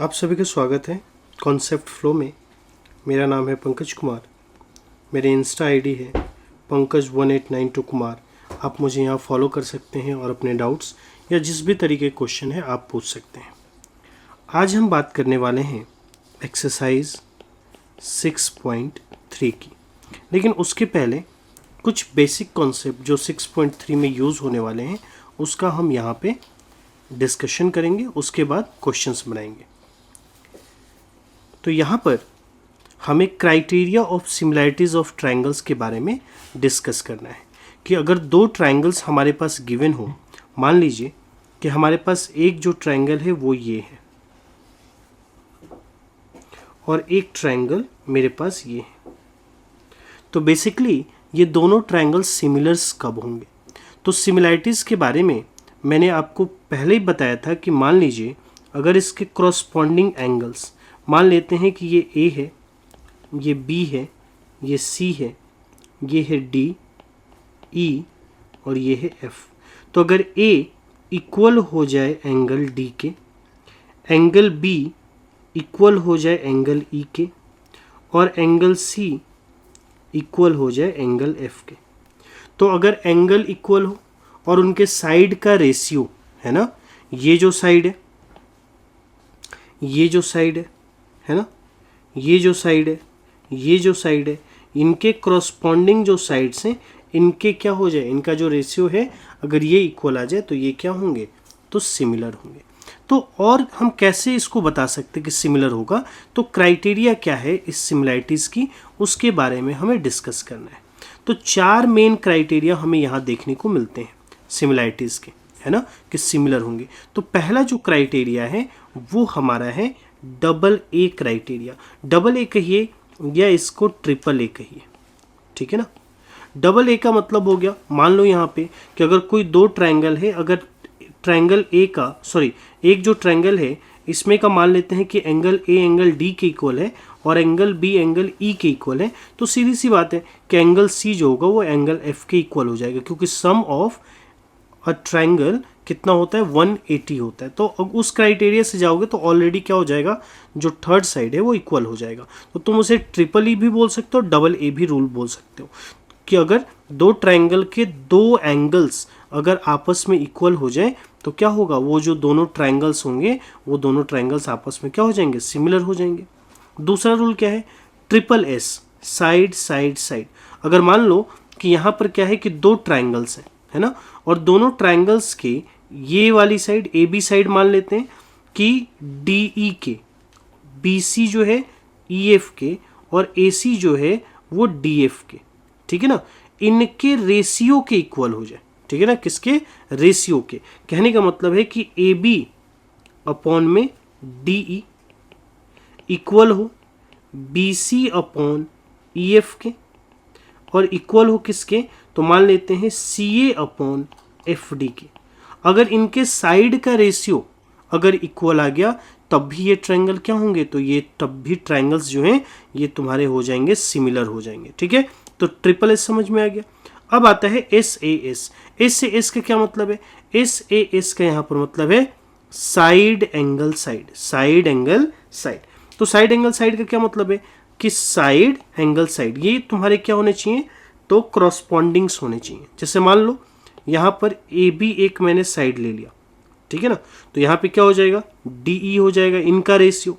आप सभी का स्वागत है कॉन्सेप्ट फ्लो में। मेरा नाम है पंकज कुमार। मेरे इंस्टा आईडी है पंकज1892 कुमार। आप मुझे यहाँ फॉलो कर सकते हैं और अपने डाउट्स या जिस भी तरीके के क्वेश्चन है आप पूछ सकते हैं। आज हम बात करने वाले हैं एक्सरसाइज 6.3 की, लेकिन उसके पहले कुछ बेसिक कॉन्सेप्ट जो 6.3 में यूज़ होने वाले हैं उसका हम यहाँ पे डिस्कशन करेंगे, उसके बाद क्वेश्चंस बनाएंगे। तो यहाँ पर हमें criteria of similarities of triangles के बारे में डिस्कस करना है कि अगर दो ट्रायंगल्स हमारे पास गिवन हो, मान लीजिए कि हमारे पास एक जो ट्रायंगल है वो ये है और एक ट्रायंगल मेरे पास ये है, तो बेसिकली ये दोनों ट्रायंगल्स सिमिलर्स कब होंगे। तो सिमिलैरिटीज़ के बारे में मैंने आपको पहले ही बताया था कि मान लीजिए अगर इसके क्रॉसपॉन्डिंग एंगल्स, मान लेते हैं कि ये A है, ये B है, ये C है, ये है D, E और ये है F। तो अगर A इक्वल हो जाए एंगल D के, एंगल B इक्वल हो जाए एंगल E के और एंगल C इक्वल हो जाए एंगल F के, तो अगर एंगल इक्वल हो और उनके साइड का रेशियो है ना, ये जो साइड है, ये जो साइड है ना, ये जो साइड है, ये जो साइड है, इनके क्रॉसपॉन्डिंग जो साइड्स हैं इनके क्या हो जाए, इनका जो रेशियो है अगर ये इक्वल आ जाए तो ये क्या होंगे, तो सिमिलर होंगे। तो और हम कैसे इसको बता सकते कि सिमिलर होगा, तो क्राइटेरिया क्या है इस सिमिलैरिटीज़ की, उसके बारे में हमें डिस्कस करना है। तो चार मेन क्राइटेरिया हमें यहाँ देखने को मिलते हैं सिमिलैरिटीज़ के, है ना, कि सिमिलर होंगे। तो पहला जो क्राइटेरिया है वो हमारा है double A criteria. Double A कहिए या इसको ट्रिपल ए कहिए, ठीक है ना। डबल ए का मतलब हो गया, मान लो यहाँ पे कि अगर कोई दो ट्रायंगल है, अगर ट्रायंगल ए का एक जो ट्रायंगल है इसमें का मान लेते हैं कि एंगल ए एंगल डी के इक्वल है और एंगल बी एंगल ई के इक्वल है, तो सीधी सी बात है कि एंगल सी जो होगा वो एंगल एफ के इक्वल हो जाएगा, क्योंकि सम ऑफ अ ट्रायंगल कितना होता है, 180 होता है। तो उस क्राइटेरिया से जाओगे तो ऑलरेडी क्या हो जाएगा, जो थर्ड साइड है वो इक्वल हो जाएगा। तो तुम उसे ट्रिपल ई भी बोल सकते हो, डबल ए भी रूल बोल सकते हो कि अगर दो ट्रायंगल के दो एंगल्स अगर आपस में इक्वल हो जाए तो क्या होगा, वो जो दोनों ट्रायंगल्स होंगे वो दोनों ट्रायंगल्स आपस में क्या हो जाएंगे, सिमिलर हो जाएंगे। दूसरा रूल क्या है, triple S, side side side. अगर मान लो कि यहाँ पर क्या है कि दो ट्रायंगल्स हैं, है ना, और दोनों ट्रायंगल्स के ये वाली साइड ए बी साइड मान लेते हैं कि डी ई के, बी सी जो है ई एफ के और ए सी जो है वो डी एफ के, ठीक है ना, इनके रेशियो के इक्वल हो जाए, ठीक है ना, किसके, रेशियो के। कहने का मतलब है कि ए बी अपॉन में डी ई इक्वल हो B C upon E F के और इक्वल हो किसके, तो मान लेते हैं C A upon F D के। अगर इनके साइड का रेशियो अगर इक्वल आ गया तब भी ये ट्रायंगल क्या होंगे, तो ये तब भी ट्रायंगल्स जो हैं ये तुम्हारे हो जाएंगे, सिमिलर हो जाएंगे, ठीक है। तो ट्रिपल एस समझ में आ गया। अब आता है S A S. S A S का क्या मतलब है, एस ए एस का यहाँ पर मतलब है side angle side, side angle side. तो साइड एंगल साइड का क्या मतलब है कि साइड एंगल साइड ये तुम्हारे क्या होने चाहिए, तो क्रॉसपॉन्डिंग्स होने चाहिए। जैसे मान लो यहाँ पर ए बी एक मैंने साइड ले लिया, ठीक है ना, तो यहाँ पे क्या हो जाएगा, डी ई हो जाएगा इनका रेशियो।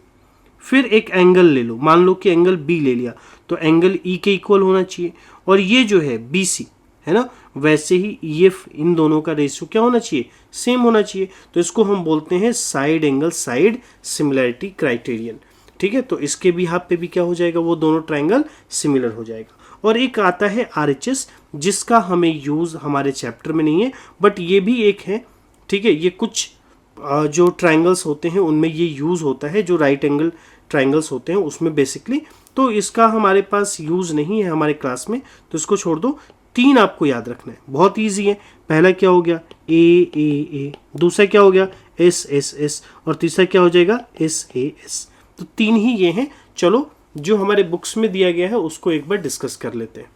फिर एक एंगल ले लो, मान लो कि एंगल बी ले लिया, तो एंगल ई के इक्वल होना चाहिए। और ये जो है बी सी है ना, वैसे ही ई एफ, इन दोनों का रेशियो क्या होना चाहिए, सेम होना चाहिए। तो इसको हम बोलते हैं side angle side similarity criterion, ठीक है। तो इसके भी हाथ पे भी क्या हो जाएगा, वो दोनों ट्रायंगल सिमिलर हो जाएगा। और एक आता है RHS, जिसका हमें यूज़ हमारे चैप्टर में नहीं है, बट ये भी एक है, ठीक है। ये कुछ जो ट्रायंगल्स होते हैं उनमें ये यूज़ होता है, जो राइट एंगल ट्रायंगल्स होते हैं उसमें बेसिकली। तो इसका हमारे पास यूज़ नहीं है हमारे क्लास में, तो इसको छोड़ दो। तीन आपको याद रखना है, बहुत ईजी है। पहला क्या हो गया, ए ए ए, दूसरा क्या हो गया, एस एस एस, और तीसरा क्या हो जाएगा, एस ए एस। तो तीन ही ये हैं। चलो जो हमारे बुक्स में दिया गया है उसको एक बार डिस्कस कर लेते हैं।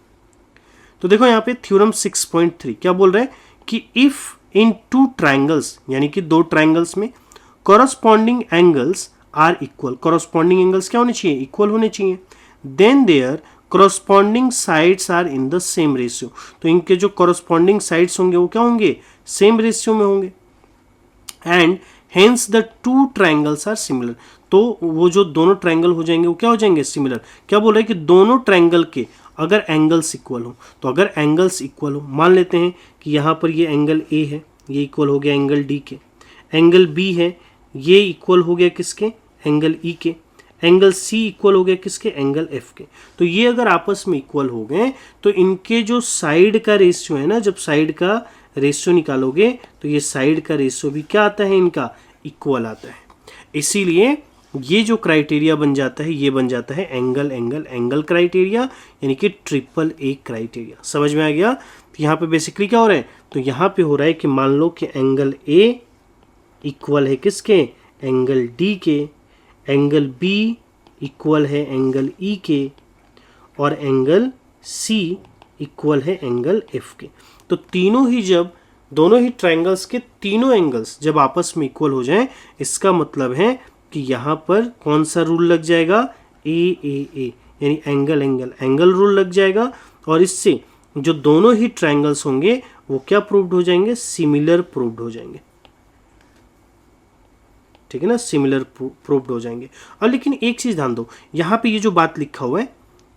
तो देखो यहाँ पे थ्योरम 6.3 क्या बोल रहा है कि इफ इन टू ट्रायंगल्स, यानी कि दो ट्रायंगल्स में corresponding angles are equal, corresponding angles क्या होने चाहिए, इक्वल होने चाहिए। Then their corresponding sides are in the same ratio, तो इनके जो कॉरस्पॉन्डिंग साइड्स होंगे वो क्या होंगे, सेम रेशियो में होंगे। And hence the two triangles are similar, तो वो जो दोनों ट्रायंगल हो जाएंगे वो क्या हो जाएंगे, सिमिलर। क्या बोल रहे हैं कि दोनों ट्रायंगल के अगर एंगल्स इक्वल हो, तो अगर एंगल्स इक्वल हो, मान लेते हैं कि यहाँ पर ये एंगल ए है, ये इक्वल हो गया एंगल डी के, एंगल बी है, ये इक्वल हो गया किसके, एंगल ई के, एंगल सी इक्वल हो गया किसके, एंगल एफ के। तो ये अगर आपस में इक्वल हो गए तो इनके जो साइड का रेशियो है ना, जब साइड का रेशियो निकालोगे तो ये साइड का रेशियो भी क्या आता है, इनका इक्वल आता है। इसीलिए ये जो क्राइटेरिया बन जाता है, ये बन जाता है एंगल एंगल एंगल क्राइटेरिया, यानी कि ट्रिपल ए क्राइटेरिया। समझ में आ गया। तो यहाँ पे बेसिकली क्या हो रहा है, तो यहाँ पे हो रहा है कि मान लो कि एंगल ए इक्वल है किसके, एंगल डी के, एंगल बी इक्वल है एंगल ई के, और एंगल सी इक्वल है एंगल एफ के। तो तीनों ही जब दोनों ही ट्रायंगल्स के तीनों एंगल्स जब आपस में इक्वल हो जाएं, इसका मतलब है कि यहाँ पर कौन सा रूल लग जाएगा, ए, यानी एंगल एंगल एंगल रूल लग जाएगा, और इससे जो दोनों ही ट्रायंगल्स होंगे वो क्या प्रूव्ड हो जाएंगे, सिमिलर प्रूव्ड हो जाएंगे। ठीक है ना, सिमिलर प्रूव्ड हो जाएंगे। और लेकिन एक चीज ध्यान दो, यहाँ पे ये जो बात लिखा हुआ है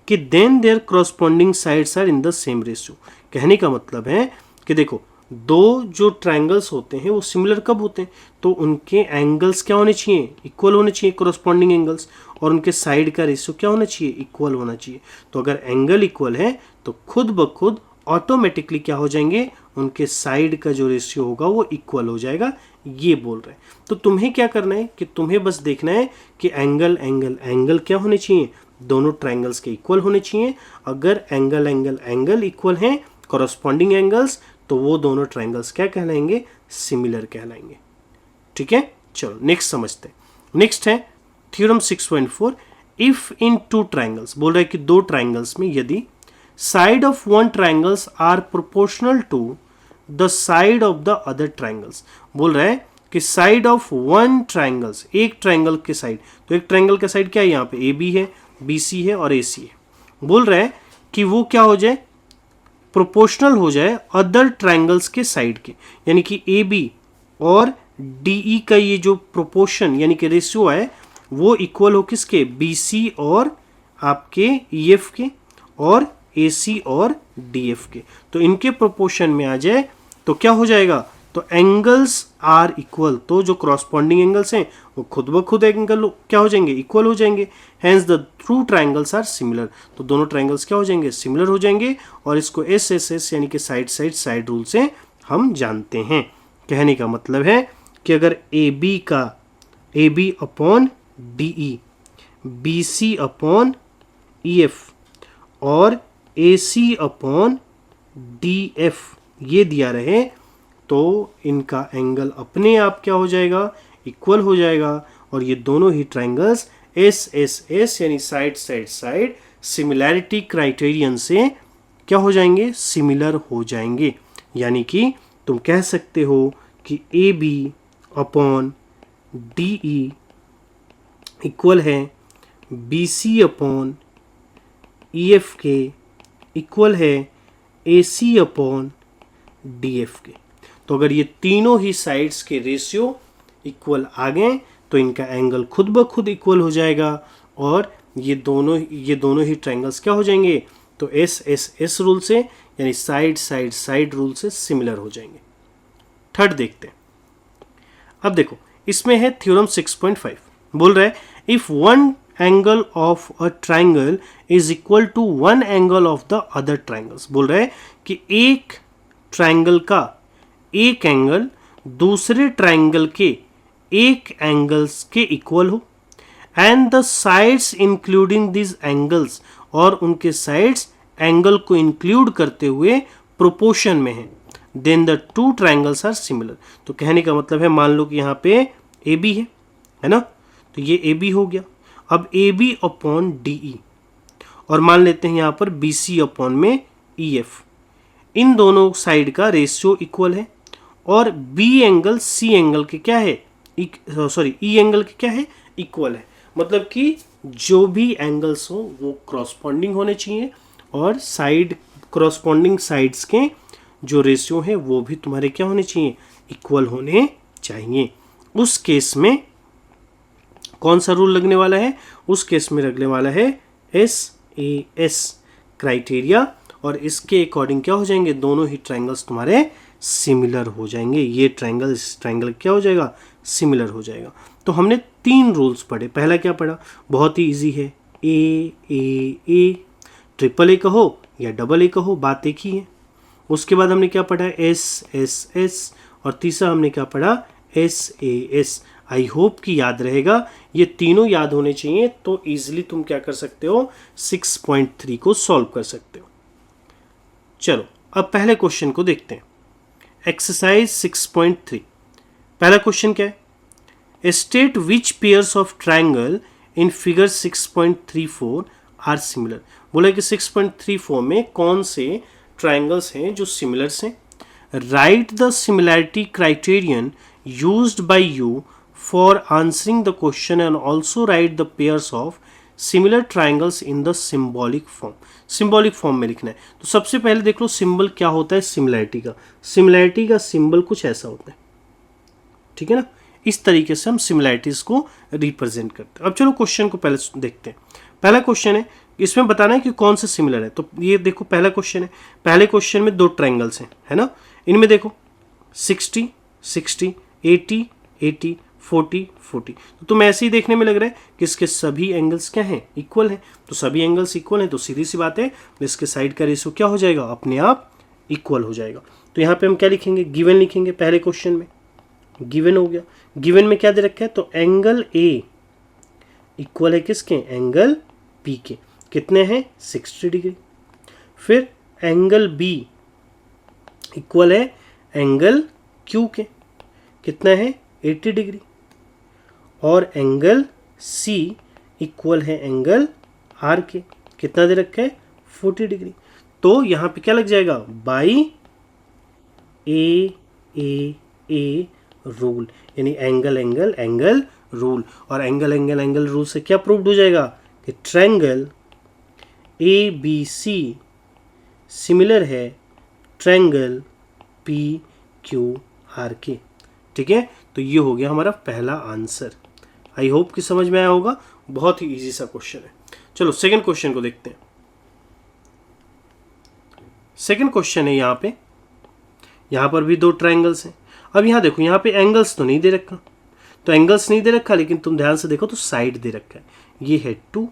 कि then their corresponding sides are in the same ratio, कहने का मतलब है कि देखो दो जो ट्रायंगल्स होते हैं वो सिमिलर कब होते हैं, तो उनके एंगल्स क्या होने चाहिए, इक्वल होने चाहिए, कॉरस्पॉन्डिंग एंगल्स, और उनके साइड का रेशियो क्या होना चाहिए, इक्वल होना चाहिए। तो अगर एंगल इक्वल है तो खुद ब खुद ऑटोमेटिकली क्या हो जाएंगे, उनके साइड का जो रेशियो होगा वो इक्वल हो जाएगा, ये बोल रहे हैं। तो तुम्हें क्या करना है कि तुम्हें बस देखना है कि एंगल एंगल एंगल क्या होने चाहिए, दोनों ट्रायंगल्स के इक्वल होने चाहिए। अगर एंगल एंगल एंगल इक्वल हैं, कॉरस्पॉन्डिंग एंगल्स, तो वो दोनों ट्रायंगल्स क्या कहलाएंगे, सिमिलर कहलाएंगे। ठीक है, चलो नेक्स्ट समझते हैं। नेक्स्ट है theorem 6.4, if in two triangles, बोल रहा है कि दो ट्रायंगल्स में यदि side of one triangles are proportional to the side of the other triangles, बोल रहा है कि साइड ऑफ वन ट्रायंगल्स, एक ट्रायंगल के साइड, तो एक ट्रायंगल का साइड क्या है, यहाँ पे ए बी है, बी सी है और ए सी है। बोल रहा है कि वो क्या हो जाए, प्रोपोर्शनल हो जाए अदर ट्रायंगल्स के साइड के, यानी कि ए बी और डी ई का ये जो प्रोपोर्शन यानी कि रेशियो है वो इक्वल हो किसके, बी सी और आपके ई एफ के, और ए सी और डी एफ के। तो इनके प्रोपोर्शन में आ जाए तो क्या हो जाएगा, तो एंगल्स आर इक्वल, तो जो क्रॉसपॉन्डिंग एंगल्स हैं वो खुद ब खुद एंगल क्या हो जाएंगे, इक्वल हो जाएंगे। Hence the two triangles are similar, तो दोनों ट्रायंगल्स क्या हो जाएंगे, सिमिलर हो जाएंगे। और इसको एस एस एस यानी कि साइड साइड साइड रूल से हम जानते हैं। कहने का मतलब है कि अगर ए बी का A B upon D E, B C upon E F और A C upon D F ये दिया रहे, तो इनका एंगल अपने आप क्या हो जाएगा, इक्वल हो जाएगा। और ये दोनों ही ट्रायंगल्स एस एस एस यानी side side side similarity criterion से क्या हो जाएंगे, सिमिलर हो जाएंगे। यानी कि तुम कह सकते हो कि A B upon D E equal है B C upon E F के, इक्वल है A C upon D F के। तो अगर ये तीनों ही साइड्स के रेशियो इक्वल आ गए तो इनका एंगल खुद ब खुद इक्वल हो जाएगा, और ये दोनों ही ट्रायंगल्स क्या हो जाएंगे, तो एस एस एस रूल से यानी साइड साइड साइड रूल से सिमिलर हो जाएंगे। थर्ड देखते हैं। अब देखो इसमें है थ्योरम 6.5, बोल रहा है if one angle of a triangle is equal to one angle of the other triangles, बोल रहा है कि एक ट्रायंगल का एक एंगल दूसरे ट्रायंगल के एक एंगल्स के इक्वल हो, and the sides including this angles, और उनके साइड्स एंगल को इंक्लूड करते हुए प्रोपोर्शन में है, then the two triangles are similar. तो कहने का मतलब है मान लो कि यहाँ पे ए बी है ना, तो ये ए बी हो गया। अब A B upon D E, और मान लेते हैं यहाँ पर बी सी अपॉन में ई एफ, इन दोनों साइड का रेशियो इक्वल है, और बी एंगल सी एंगल के क्या है, सॉरी ई एंगल के क्या है, इक्वल है, मतलब कि जो भी एंगल्स हो वो क्रॉसपॉन्डिंग होने चाहिए और साइड क्रॉसपॉन्डिंग साइड्स के जो रेशियो है वो भी तुम्हारे क्या होने चाहिए, इक्वल होने चाहिए। उस केस में कौन सा रूल लगने वाला है, उस केस में लगने वाला है SAS क्राइटेरिया, और इसके अकॉर्डिंग क्या हो जाएंगे, दोनों ही ट्रायंगल्स तुम्हारे सिमिलर हो जाएंगे। ये ट्रायंगल इस ट्रायंगल क्या हो जाएगा, सिमिलर हो जाएगा। तो हमने 3 रूल्स पढ़े। पहला क्या पढ़ा, बहुत ही इजी है, A ट्रिपल ए कहो या डबल ए कहो, बात एक ही है। उसके बाद हमने क्या पढ़ा, SSS, और तीसरा हमने क्या पढ़ा, SAS। आई होप कि याद रहेगा, ये तीनों याद होने चाहिए, तो इजीली तुम क्या कर सकते हो, 6.3 को सॉल्व कर सकते हो। चलो अब पहले क्वेश्चन को देखते हैं, एक्सरसाइज 6.3। पहला क्वेश्चन क्या है, state which pairs of triangle in figure 6.34 are similar. बोला कि 6.34 में कौन से ट्रायंगल्स हैं जो सिमिलर्स हैं। Right the similarity criterion used by you for answering the question and also right the pairs of similar triangles in the symbolic form. Symbolic form में लिखना है। तो सबसे पहले देख लो सिंबल क्या होता है सिमिलैरिटी का। सिमिलैरिटी का सिंबल कुछ ऐसा होता है, ठीक है ना। इस तरीके से हम सिमिलैरिटीज को रिप्रेजेंट करते हैं। अब चलो क्वेश्चन को पहले देखते हैं। पहला क्वेश्चन है, इसमें बताना है कि कौन सा सिमिलर है। तो ये देखो पहला क्वेश्चन है, पहले क्वेश्चन में 2 ट्रायंगल्स हैं, है ना। इनमें देखो 60 60, 80 80, 40 40। तो तुम ऐसे ही देखने में लग रहा है कि इसके सभी एंगल्स क्या हैं, इक्वल हैं। तो सभी एंगल्स इक्वल हैं, तो सीधी सी बात है इसके साइड का रेशियो क्या हो जाएगा, अपने आप इक्वल हो जाएगा। तो यहाँ पे हम क्या लिखेंगे, गिवन लिखेंगे। पहले क्वेश्चन में गिवन हो गया। गिवन में क्या दे रखा है, तो एंगल ए इक्वल है किसके, एंगल बी के। कितने हैं, 60 डिग्री। फिर एंगल बी इक्वल है एंगल क्यू के, कितना है, 80 डिग्री। और एंगल सी इक्वल है एंगल आर के, कितना दे रखा है, 40 डिग्री। तो यहाँ पे क्या लग जाएगा, बाई ए रूल, यानी एंगल एंगल एंगल रूल। और एंगल एंगल एंगल रूल से क्या प्रूव्ड हो जाएगा कि ट्रायंगल ABC सिमिलर है ट्रायंगल PQR के, ठीक है। तो ये हो गया हमारा पहला आंसर। आई होप कि समझ में आया होगा, बहुत ही इजी सा क्वेश्चन है। चलो सेकंड क्वेश्चन को देखते हैं। सेकंड क्वेश्चन है यहाँ पर भी 2 ट्रायंगल्स हैं। अब यहाँ देखो, यहाँ पे एंगल्स तो नहीं दे रखा, तो एंगल्स नहीं दे रखा, लेकिन तुम ध्यान से देखो तो साइड दे रखा है। ये है 2,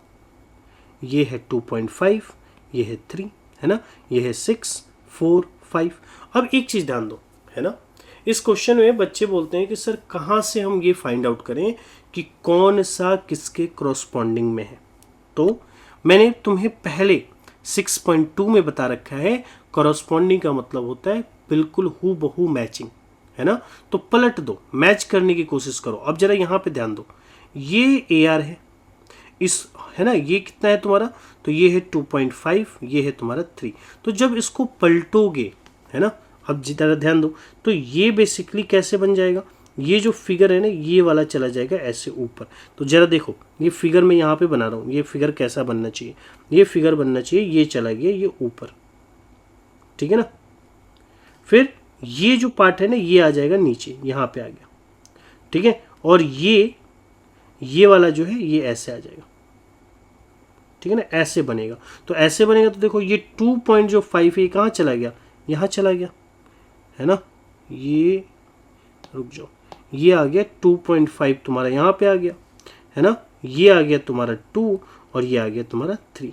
ये है 2.5, ये है 3, है ना, ये है 6 4 5। अब एक चीज ध्यान दो, है ना, इस क्वेश्चन में बच्चे बोलते हैं कि सर कहाँ से हम ये फाइंड आउट करें कि कौन सा किसके क्रॉसपॉन्डिंग में है। तो मैंने तुम्हें पहले 6.2 में बता रखा है, कॉरस्पॉन्डिंग का मतलब होता है बिल्कुल हूबहू मैचिंग, है ना। तो पलट दो, मैच करने की कोशिश करो। अब जरा यहाँ पे ध्यान दो, ये AR है, इस, है ना, ये कितना है तुम्हारा, तो ये है 2.5, ये है तुम्हारा 3। तो जब इसको पलटोगे, है ना, अब जरा ध्यान दो, तो ये बेसिकली कैसे बन जाएगा, ये जो फिगर है ना, ये वाला चला जाएगा ऐसे ऊपर। तो जरा देखो, ये फिगर मैं यहाँ पे बना रहा हूँ, ये फिगर कैसा बनना चाहिए, ये फिगर बनना चाहिए, ये चला गया ये ऊपर, ठीक है ना। फिर ये जो पार्ट है ना, ये आ जाएगा नीचे, यहाँ पे आ गया, ठीक है। और ये वाला जो है ये ऐसे आ जाएगा, ठीक है ना, ऐसे बनेगा। तो ऐसे बनेगा, तो देखो ये 2.5 है, कहाँ चला गया, यहाँ चला गया, है ना। ये रुक जाओ, ये आ गया 2.5 तुम्हारा यहाँ पे आ गया, है ना। ये आ गया तुम्हारा 2 और ये आ गया तुम्हारा 3,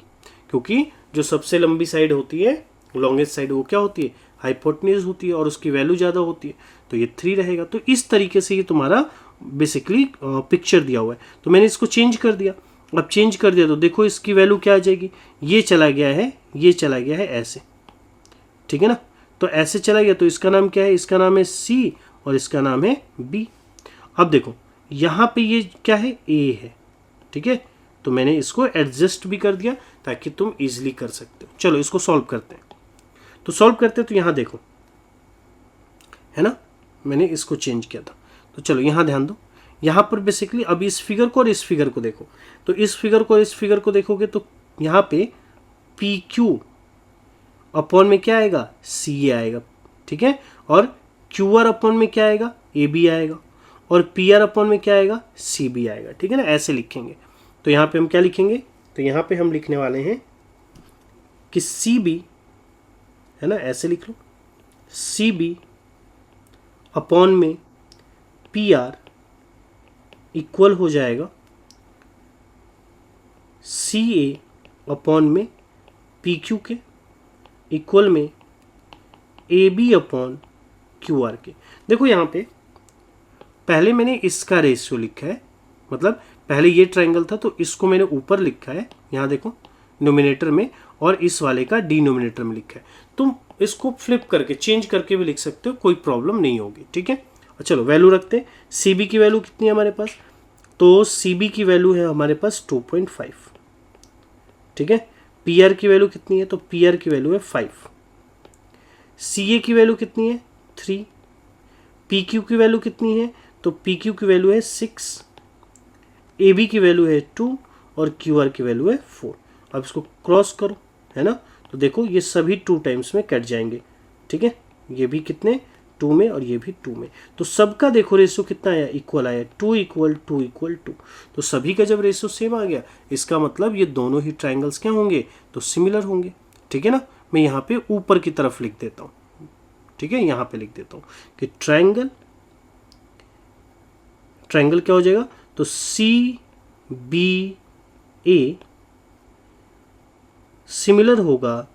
क्योंकि जो सबसे लंबी साइड होती है, लॉन्गेस्ट साइड, वो क्या होती है, हाइपोटेन्यूज होती है, और उसकी वैल्यू ज़्यादा होती है, तो ये 3 रहेगा। तो इस तरीके से ये तुम्हारा बेसिकली पिक्चर दिया हुआ है। तो मैंने इसको चेंज कर दिया। अब चेंज कर दिया तो देखो इसकी वैल्यू क्या आ जाएगी, ये चला गया है, ये चला गया है ऐसे, ठीक है ना। तो ऐसे चला गया, तो इसका नाम क्या है, इसका नाम है C और इसका नाम है B। अब देखो यहाँ पे ये क्या है, A है, ठीक है। तो मैंने इसको एडजस्ट भी कर दिया ताकि तुम इजीली कर सकते हो। चलो इसको सॉल्व करते हैं। तो सॉल्व करते हैं, तो यहाँ देखो, है ना, मैंने इसको चेंज किया था। तो चलो यहाँ ध्यान दो, यहाँ पर बेसिकली अब इस फिगर को और इस फिगर को देखो, तो इस फिगर को और इस फिगर को देखोगे तो यहाँ पे पी क्यू अपॉन में क्या आएगा, सी ए आएगा, ठीक है, और क्यू आर अपॉन में क्या आएगा, ए बी आएगा, और पी आर अपॉन में क्या आएगा, सी बी आएगा, ठीक है ना, ऐसे लिखेंगे। तो यहाँ पे हम क्या लिखेंगे, तो यहाँ पे हम लिखने वाले हैं कि सी बी, है ना, ऐसे लिख लो, सी बी अपॉन में पी आर इक्वल हो जाएगा सी ए अपॉन में पी क्यू के इक्वल में A B upon Q R के। देखो यहाँ पे पहले मैंने इसका रेशियो लिखा है, मतलब पहले ये ट्रायंगल था तो इसको मैंने ऊपर लिखा है, यहाँ देखो नोमिनेटर में, और इस वाले का डिनोमिनेटर में लिखा है। तुम इसको फ्लिप करके चेंज करके भी लिख सकते हो, कोई प्रॉब्लम नहीं होगी, ठीक है। चलो वैल्यू रखते हैं। सी बी की वैल्यू कितनी है हमारे पास, तो सी बी की वैल्यू है हमारे पास 2.5, ठीक है। पी आर की वैल्यू कितनी है, तो पी आर की वैल्यू है 5। सी ए की वैल्यू कितनी है, 3। पी क्यू की वैल्यू कितनी है, तो पी क्यू की वैल्यू है 6, ए बी की वैल्यू है 2 और क्यू आर की वैल्यू है 4। अब इसको क्रॉस करो, है ना, तो देखो ये सभी 2 टाइम्स में कट जाएंगे, ठीक है, ये भी कितने 2 में और ये भी 2 में, तो सबका देखो रेशियो कितना आया, इक्वल आया, 2 इक्वल 2 इक्वल 2। तो सभी का जब रेशियो सेम आ गया, इसका मतलब ये दोनों ही ट्रायंगल्स क्या होंगे, तो सिमिलर होंगे, ठीक है ना। मैं यहाँ पे ऊपर की तरफ लिख देता हूँ, ठीक है, यहाँ पे लिख देता हूँ कि ट्रायंगल क्या हो जाएगा, तो सी बी ए सिमिलर होगा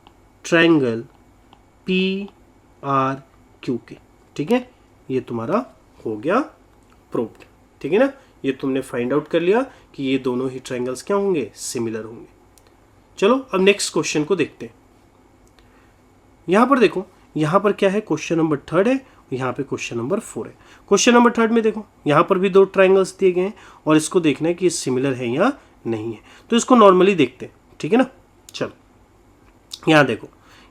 ट्रायंगल पी आर क्यू के, ठीक है। ये तुम्हारा हो गया प्रूव्ड, ठीक है ना, ये तुमने फाइंड आउट कर लिया कि ये दोनों ही ट्रायंगल्स क्या होंगे, सिमिलर होंगे। चलो अब नेक्स्ट क्वेश्चन को देखते हैं। यहां पर देखो, यहां पर क्या है, क्वेश्चन नंबर 3 है, यहाँ पे क्वेश्चन नंबर 4 है। क्वेश्चन नंबर 3 में देखो, यहाँ पर भी 2 ट्रायंगल्स दिए गए हैं और इसको देखना है कि ये सिमिलर है या नहीं है, तो इसको नॉर्मली देखते हैं, ठीक है ना। चलो यहाँ देखो,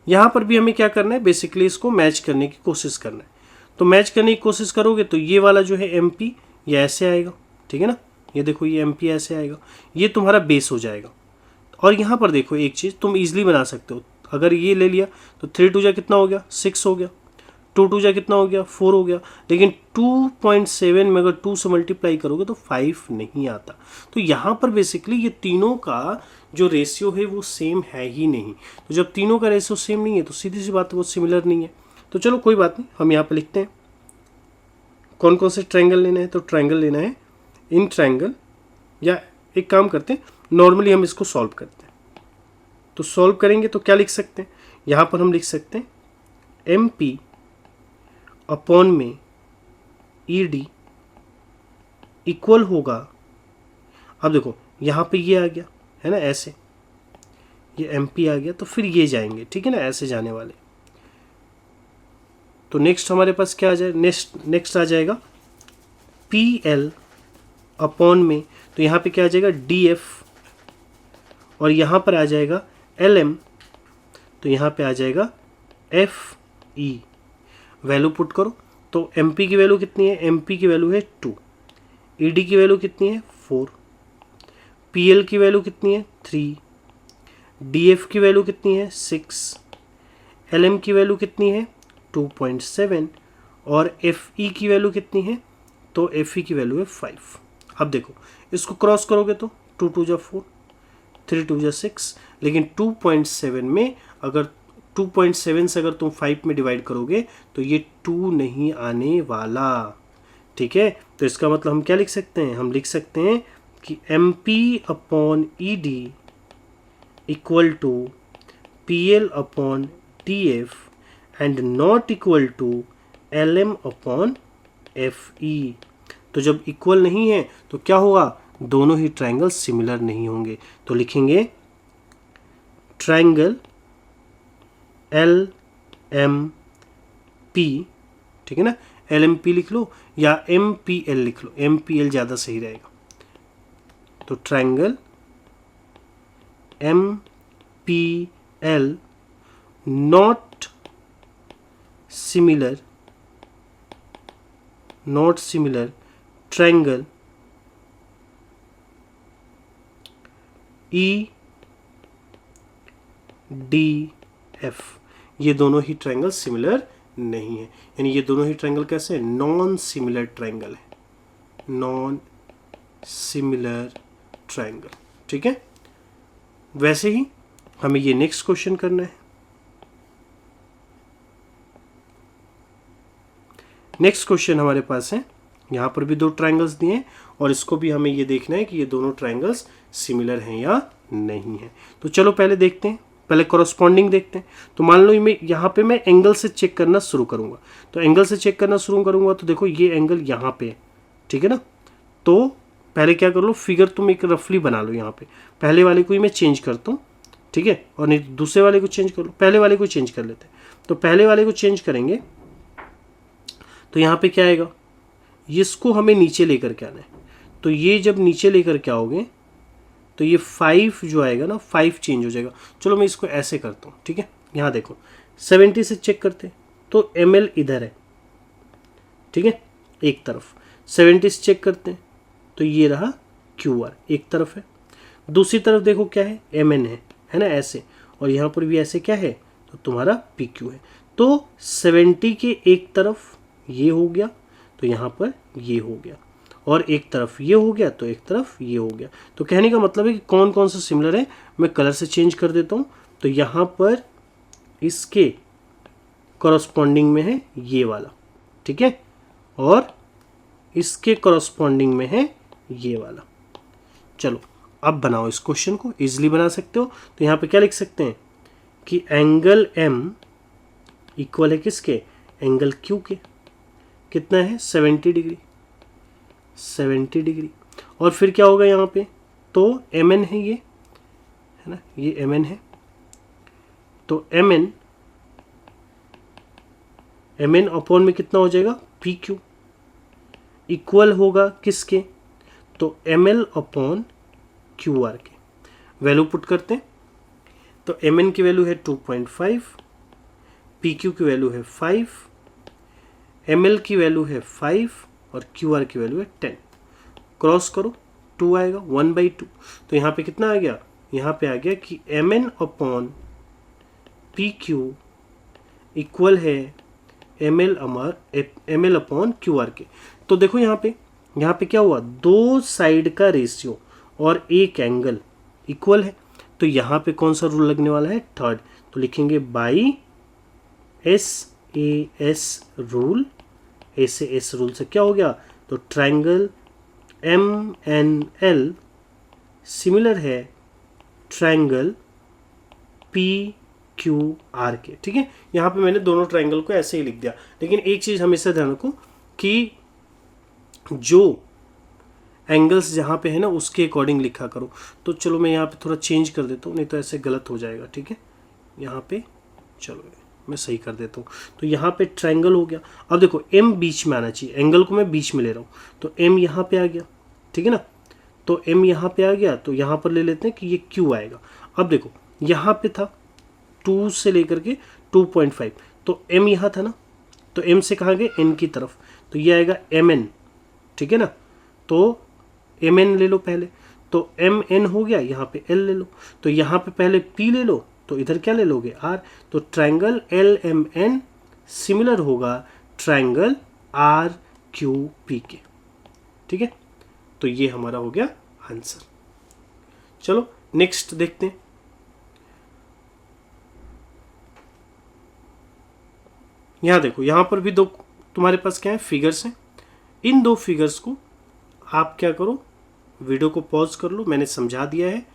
यहाँ पर भी हमें क्या करना है, बेसिकली इसको मैच करने की कोशिश करना है। तो मैच करने की कोशिश करोगे तो ये वाला जो है एम पी ये ऐसे आएगा, ठीक है ना, ये देखो ये एम पी ऐसे आएगा, ये तुम्हारा बेस हो जाएगा। और यहाँ पर देखो एक चीज़ तुम इजीली बना सकते हो, अगर ये ले लिया तो 3 2 जा कितना हो गया, 6 हो गया, 2 2 जा कितना हो गया, 4 हो गया, लेकिन 2.7 में अगर 2 से मल्टीप्लाई करोगे तो 5 नहीं आता। तो यहाँ पर बेसिकली ये तीनों का जो रेशियो है वो सेम है ही नहीं, तो जब तीनों का रेशियो सेम नहीं है तो सीधी सी बात है वो सिमिलर नहीं है। तो चलो कोई बात नहीं, हम यहाँ पर लिखते हैं कौन कौन से ट्रायंगल लेना है, तो ट्रायंगल लेना है इन ट्रायंगल, या एक काम करते हैं नॉर्मली हम इसको सॉल्व करते हैं। तो सॉल्व करेंगे तो क्या लिख सकते हैं, यहाँ पर हम लिख सकते हैं एम पी अपॉन में ई डी इक्वल होगा, अब देखो यहाँ पे ये आ गया है ना, ऐसे ये एम पी आ गया तो फिर ये जाएंगे, ठीक है ना, ऐसे जाने वाले। तो नेक्स्ट हमारे पास क्या आ जाए, नेक्स्ट आ जाएगा पी एल अपॉन में, तो यहाँ पे क्या आ जाएगा डी एफ, और यहाँ पर आ जाएगा एल एम, तो यहाँ पे आ जाएगा एफ ई। वैल्यू पुट करो, तो एम पी की वैल्यू कितनी है, एम पी की वैल्यू है 2, ई डी की वैल्यू कितनी है 4, पी एल की वैल्यू कितनी है 3, डी एफ की वैल्यू कितनी है 6, एल एम की वैल्यू कितनी है 2.7, और एफ ई की वैल्यू कितनी है, तो एफ ई की वैल्यू है 5। अब देखो इसको क्रॉस करोगे तो 2 2 जा 4, 3 2 जा 6, लेकिन 2.7 में अगर 2.7 से अगर तुम 5 में डिवाइड करोगे तो ये 2 नहीं आने वाला, ठीक है। तो इसका मतलब हम क्या लिख सकते हैं, हम लिख सकते हैं कि M P upon E D equal to P L upon D F and not equal to L M upon F E. तो जब इक्वल नहीं है तो क्या होगा, दोनों ही ट्रायंगल सिमिलर नहीं होंगे। तो लिखेंगे ट्रायंगल एल एम पी, ठीक है ना, एल एम पी लिख लो या एम पी एल लिख लो, एम पी एल ज़्यादा सही रहेगा। तो triangle M P L not similar triangle EDF, ये दोनों ही ट्रायंगल सिमिलर नहीं है, यानी ये दोनों ही ट्रायंगल कैसे है, नॉन सिमिलर ट्रायंगल है, नॉन सिमिलर ट्रायंगल। ठीक है, वैसे ही हमें ये नेक्स्ट क्वेश्चन करना है। नेक्स्ट क्वेश्चन हमारे पास है, यहाँ पर भी दो ट्रायंगल्स दिए हैं और इसको भी हमें ये देखना है कि ये दोनों ट्रायंगल्स सिमिलर हैं या नहीं है। तो चलो पहले देखते हैं, पहले कॉरस्पॉन्डिंग देखते हैं। तो मान लो मैं यहाँ पे मैं एंगल से चेक करना शुरू करूँगा, तो एंगल से चेक करना शुरू करूँगा तो देखो ये एंगल यहाँ पे है, ठीक है ना। तो पहले क्या कर लो, फिगर तुम एक रफली बना लो, यहाँ पे पहले वाले को ही मैं चेंज करता हूँ, ठीक है, और नहीं तो दूसरे वाले को चेंज कर लो, पहले वाले को चेंज कर लेते हैं। तो पहले वाले को चेंज करेंगे तो यहाँ पे क्या आएगा, इसको हमें नीचे लेकर के आना है। तो ये जब नीचे लेकर के आओगे तो ये 5 जो आएगा ना, 5 चेंज हो जाएगा। चलो मैं इसको ऐसे करता हूँ, ठीक है। यहाँ देखो 70 से चेक करते हैं तो ml इधर है, ठीक है, एक तरफ। 70 से चेक करते हैं तो ये रहा QR, एक तरफ है। दूसरी तरफ देखो क्या है, mn है ना, ऐसे, और यहाँ पर भी ऐसे क्या है, तो तुम्हारा PQ है। तो 70 के एक तरफ ये हो गया तो यहाँ पर ये हो गया, और एक तरफ ये हो गया तो एक तरफ ये हो गया। तो कहने का मतलब है कि कौन कौन सा सिमिलर है, मैं कलर से चेंज कर देता हूँ। तो यहाँ पर इसके कॉरस्पॉन्डिंग में है ये वाला, ठीक है, और इसके कॉरस्पॉन्डिंग में है ये वाला। चलो अब बनाओ इस क्वेश्चन को, इजीली बना सकते हो। तो यहाँ पे क्या लिख सकते हैं कि एंगल M इक्वल है किसके, एंगल Q के। कितना है, 70 डिग्री, 70 डिग्री। और फिर क्या होगा यहाँ पे, तो MN है ये, है ना, ये MN है। तो MN अपॉन में कितना हो जाएगा, PQ, इक्वल होगा किसके, तो ML अपॉन QR के। वैल्यू पुट करते हैं तो MN की वैल्यू है 2.5, PQ की वैल्यू है 5, ML की वैल्यू है 5 और QR की वैल्यू है 10। क्रॉस करो, 2 आएगा, 1/2। तो यहाँ पे कितना आ गया, यहाँ पे आ गया कि MN अपॉन PQ इक्वल है ML अपॉन QR के। तो देखो यहाँ पे क्या हुआ, दो साइड का रेशियो और एक एंगल इक्वल है। तो यहाँ पे कौन सा रूल लगने वाला है, थर्ड। तो लिखेंगे by SAS rule. SAS rule से क्या हो गया, तो ट्रायंगल MNL सिमिलर है ट्रायंगल PQR के, ठीक है। यहाँ पे मैंने दोनों ट्रायंगल को ऐसे ही लिख दिया, लेकिन एक चीज़ हमेशा ध्यान रखो कि जो एंगल्स जहाँ पे है ना उसके अकॉर्डिंग लिखा करो। तो चलो मैं यहाँ पे थोड़ा चेंज कर देता हूँ, नहीं तो ऐसे गलत हो जाएगा, ठीक है। यहाँ पे चलो मैं सही कर देता हूँ। तो यहाँ पे ट्रायंगल हो गया। अब देखो M बीच में आना चाहिए, एंगल को मैं बीच में ले रहा हूँ, तो M यहाँ पे आ गया, ठीक है ना। तो M यहाँ पे आ गया, तो यहाँ पर ले लेते हैं कि ये Q आएगा। अब देखो यहाँ पे था 2 से लेकर के 2.5, तो M यहाँ था ना, तो M से कहाँ गए, N की तरफ, तो ये आएगा MN, ठीक है ना। तो MN ले लो पहले, तो MN हो गया, यहाँ पे L ले लो, तो यहाँ पे पहले P ले लो, तो इधर क्या ले लोगे, R। तो ट्रायंगल LMN सिमिलर होगा ट्रायंगल RQP के, ठीक है। तो ये हमारा हो गया आंसर। चलो नेक्स्ट देखते हैं। यहाँ देखो, यहाँ पर भी दो तुम्हारे पास क्या है, फिगर्स हैं। इन दो फिगर्स को आप क्या करो, वीडियो को पॉज कर लो, मैंने समझा दिया है,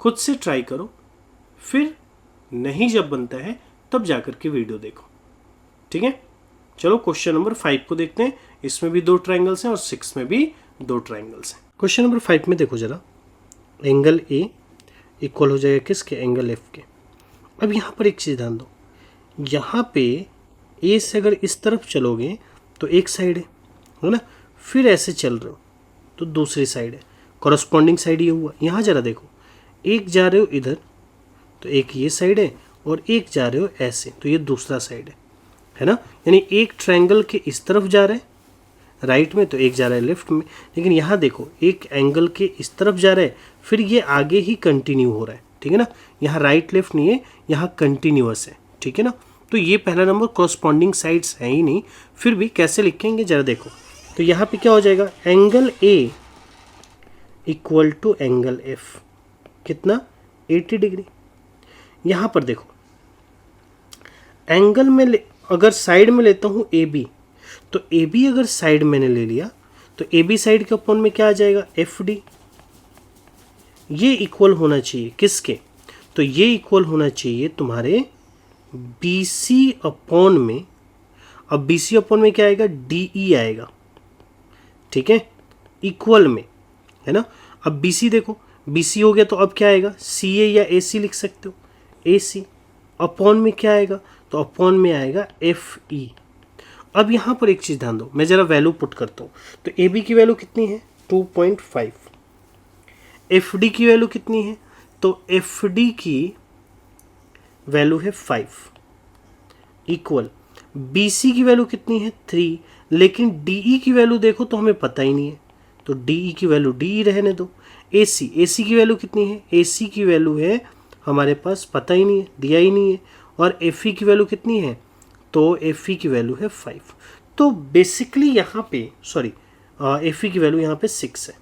खुद से ट्राई करो, फिर नहीं जब बनता है तब जाकर के वीडियो देखो, ठीक है। चलो क्वेश्चन नंबर 5 को देखते हैं। इसमें भी दो ट्रायंगल्स हैं और 6 में भी दो ट्रायंगल्स हैं। क्वेश्चन नंबर 5 में देखो जरा, एंगल A इक्वल हो जाएगा किसके, एंगल F के। अब यहाँ पर एक चीज़ ध्यान दो, यहाँ पे A से अगर इस तरफ चलोगे तो एक साइड है ना, फिर ऐसे चल रहे हो तो दूसरी साइड है, कॉरस्पॉन्डिंग साइड ये हुआ। यहाँ जरा देखो, एक जा रहे हो इधर तो एक ये साइड है, और एक जा रहे हो ऐसे तो ये दूसरा साइड है ना। यानी एक ट्रायंगल के इस तरफ जा रहे हैं राइट में, तो एक जा रहा है लेफ्ट में। लेकिन यहाँ देखो, एक एंगल के इस तरफ जा रहा है, फिर ये आगे ही कंटिन्यू हो रहा है, ठीक है ना, यहाँ राइट लेफ्ट नहीं है, यहाँ कंटिन्यूअस है, ठीक है ना। तो ये पहला नंबर कॉरस्पॉन्डिंग साइड्स है ही नहीं, फिर भी कैसे लिखेंगे जरा देखो। तो यहाँ पे क्या हो जाएगा, angle A equal to angle F, कितना 80 डिग्री। यहाँ पर देखो एंगल में अगर साइड में लेता हूँ ए बी, तो ए बी अगर साइड मैंने ले लिया तो ए बी साइड के अपॉन में क्या आ जाएगा, एफ डी। ये इक्वल होना चाहिए किसके, तो ये इक्वल होना चाहिए तुम्हारे बी सी अपॉन में। अब बी सी अपॉन में क्या आएगा, डी ई आएगा, ठीक है, इक्वल में, है ना। अब बी सी देखो, बी सी हो गया तो अब क्या आएगा, सी ए या ए सी लिख सकते हो, ए सी अपॉन में क्या आएगा, तो अपॉन में आएगा एफ ई। अब यहाँ पर एक चीज़ ध्यान दो, मैं ज़रा वैल्यू पुट करता हूँ। तो ए बी की वैल्यू कितनी है 2.5, एफ डी की वैल्यू कितनी है, तो एफ डी की वैल्यू है 5 इक्वल, बी सी की वैल्यू कितनी है 3, लेकिन डी ई की वैल्यू देखो तो हमें पता ही नहीं है, तो डी ई की वैल्यू डी ई रहने दो। ए सी की वैल्यू कितनी है, ए सी की वैल्यू है हमारे पास पता ही नहीं है, दिया ही नहीं है। और एफ ई की वैल्यू कितनी है, तो एफ ई की वैल्यू है 5। तो बेसिकली यहाँ पे सॉरी एफ ई की वैल्यू यहाँ पे 6 है।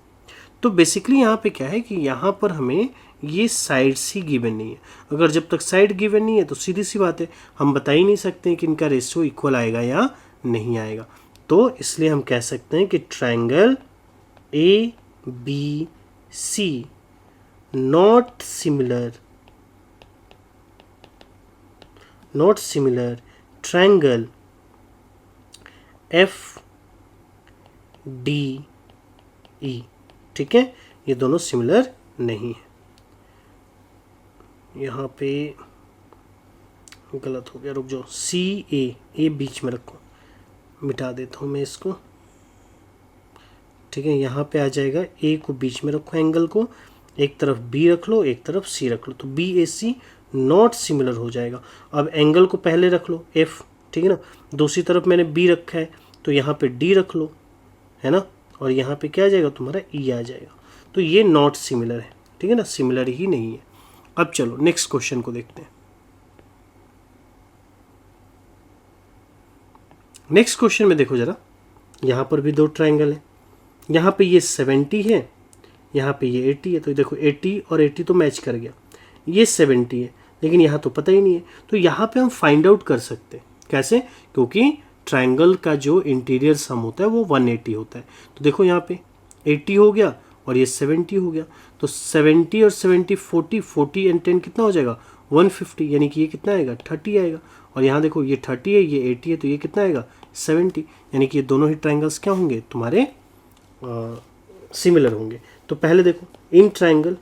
तो बेसिकली यहाँ पे क्या है कि यहाँ पर हमें ये साइड्स ही गिवन नहीं है। अगर जब तक साइड गिवन नहीं है तो सीधी सी बात है, हम बता ही नहीं सकते कि इनका रेशियो इक्वल आएगा या नहीं आएगा। तो इसलिए हम कह सकते हैं कि triangle A B C not similar triangle F D E, ठीक है, ये दोनों सिमिलर नहीं है। यहाँ पे गलत हो गया, रुक जाओ, सी ए बीच में रखो, मिटा देता हूँ मैं इसको, ठीक है। यहाँ पे आ जाएगा, ए को बीच में रखो, एंगल को एक तरफ बी रख लो, एक तरफ सी रख लो, तो B A C not similar हो जाएगा। अब एंगल को पहले रख लो एफ, ठीक है ना, दूसरी तरफ मैंने बी रखा है तो यहाँ पे डी रख लो, है ना, और यहाँ पे क्या आ जाएगा तुम्हारा ई आ जाएगा। तो ये नॉट सिमिलर है, ठीक है ना, सिमिलर ही नहीं है। अब चलो नेक्स्ट क्वेश्चन को देखते हैं। नेक्स्ट क्वेश्चन में देखो जरा, यहाँ पर भी दो ट्रायंगल है, यहाँ पे ये 70 है, यहाँ पे ये 80 है। तो देखो 80 और 80 तो मैच कर गया, ये 70 है लेकिन यहाँ तो पता ही नहीं है। तो यहाँ पे हम फाइंड आउट कर सकते हैं, कैसे, क्योंकि ट्रायंगल का जो इंटीरियर सम होता है वो 180 होता है। तो देखो यहाँ पे 80 हो गया और ये 70 हो गया, तो 70 और 70 40 एंड 10 कितना हो जाएगा 150, यानी कि ये कितना आएगा 30 आएगा। और यहाँ देखो ये 30 है, ये 80 है, तो ये कितना आएगा 70, यानी कि ये दोनों ही ट्रायंगल्स क्या होंगे तुम्हारे सिमिलर होंगे। तो पहले देखो in triangle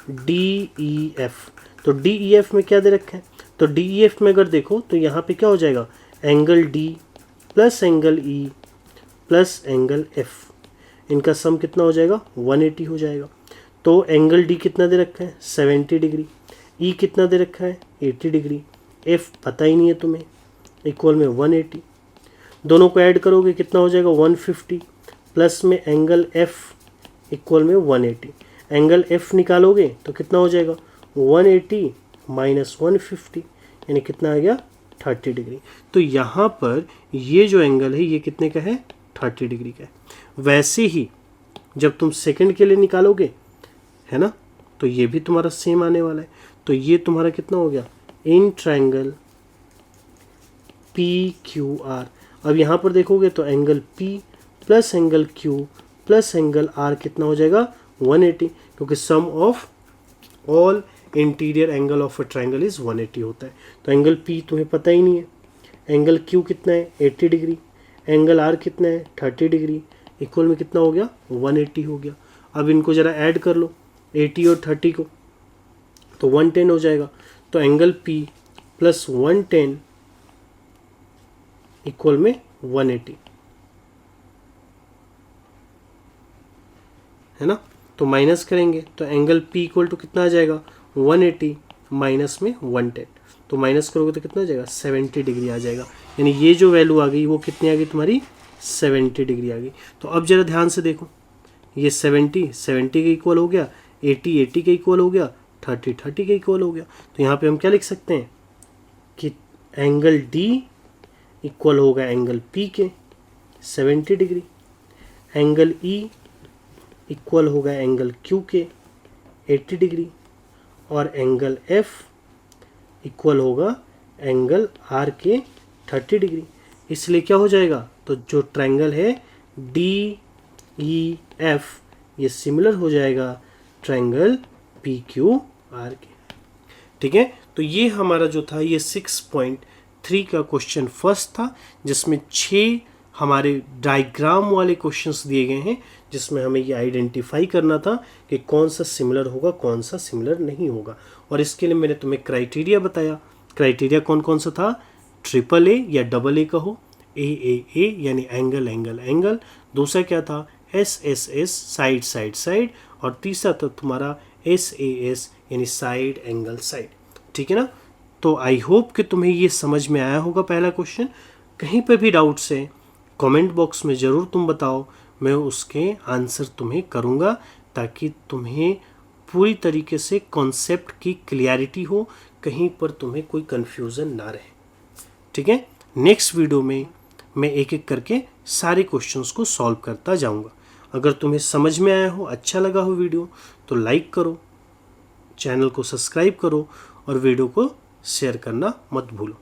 D E F, तो डी ई एफ में क्या दे रखा है, तो डी ई एफ में अगर देखो तो यहाँ पे क्या हो जाएगा, angle D plus angle E plus angle F, इनका सम कितना हो जाएगा 180 हो जाएगा। तो एंगल डी कितना दे रखा है 70 डिग्री, ई कितना दे रखा है 80 डिग्री, एफ पता ही नहीं है तुम्हें, इक्वल में 180, दोनों को ऐड करोगे कितना हो जाएगा 150 प्लस में एंगल एफ इक्वल में 180, एंगल एफ निकालोगे तो कितना हो जाएगा 180 माइनस 150, यानी कितना आ गया 30 डिग्री। तो यहाँ पर ये जो एंगल है ये कितने का है 30 डिग्री का है। वैसे ही जब तुम सेकंड के लिए निकालोगे, है ना, तो ये भी तुम्हारा सेम आने वाला है। तो ये तुम्हारा कितना हो गया in triangle P Q R. अब यहाँ पर देखोगे तो angle P plus angle Q plus angle R कितना हो जाएगा 180, क्योंकि sum of all interior angle of a triangle is 180 होता है। तो एंगल पी तुम्हें पता ही नहीं है, एंगल क्यू कितना है 80 डिग्री, एंगल आर कितना है 30 डिग्री, इक्वल में कितना हो गया 180 हो गया। अब इनको ज़रा ऐड कर लो 80 और 30 को, तो 110 हो जाएगा। तो एंगल पी प्लस 110 इक्वल में 180, है ना। तो माइनस करेंगे तो एंगल पी इक्वल टू कितना आ जाएगा 180 माइनस में 110, तो माइनस करोगे तो कितना आ जाएगा 70 डिग्री आ जाएगा, यानी ये जो वैल्यू आ गई वो कितनी आ गई तुम्हारी 70 डिग्री आ गई। तो अब जरा ध्यान से देखो ये 70 के इक्वल हो गया, 80 के इक्वल हो गया, 30 के इक्वल हो गया। तो यहाँ पे हम क्या लिख सकते हैं कि एंगल D इक्वल होगा एंगल P के 70 डिग्री, एंगल E इक्वल होगा एंगल Q के 80 डिग्री, और एंगल F इक्वल होगा एंगल R के 30 डिग्री। इसलिए क्या हो जाएगा, तो जो ट्रायंगल है DEF ये सिमिलर हो जाएगा ट्रायंगल PQR के। ठीक है, तो ये हमारा जो था ये 6.3 का क्वेश्चन फर्स्ट था, जिसमें 6 हमारे डायग्राम वाले क्वेश्चंस दिए गए हैं, जिसमें हमें ये आइडेंटिफाई करना था कि कौन सा सिमिलर होगा, कौन सा सिमिलर नहीं होगा। और इसके लिए मैंने तुम्हें क्राइटेरिया बताया। क्राइटेरिया कौन कौन सा था, AAA या AA कहो, AAA यानी एंगल एंगल एंगल, दूसरा क्या था SSS साइड साइड साइड, और तीसरा था तुम्हारा SAS यानी साइड एंगल साइड। ठीक है ना। तो आई होप कि तुम्हें ये समझ में आया होगा पहला क्वेश्चन। कहीं पे भी डाउट्स है कमेंट बॉक्स में ज़रूर तुम बताओ, मैं उसके आंसर तुम्हें करूँगा, ताकि तुम्हें पूरी तरीके से कॉन्सेप्ट की क्लियरिटी हो, कहीं पर तुम्हें कोई कन्फ्यूज़न ना रहे। ठीक है, नेक्स्ट वीडियो में मैं एक एक करके सारे क्वेश्चंस को सॉल्व करता जाऊँगा। अगर तुम्हें समझ में आया हो, अच्छा लगा हो वीडियो, तो लाइक करो, चैनल को सब्सक्राइब करो और वीडियो को शेयर करना मत भूलो।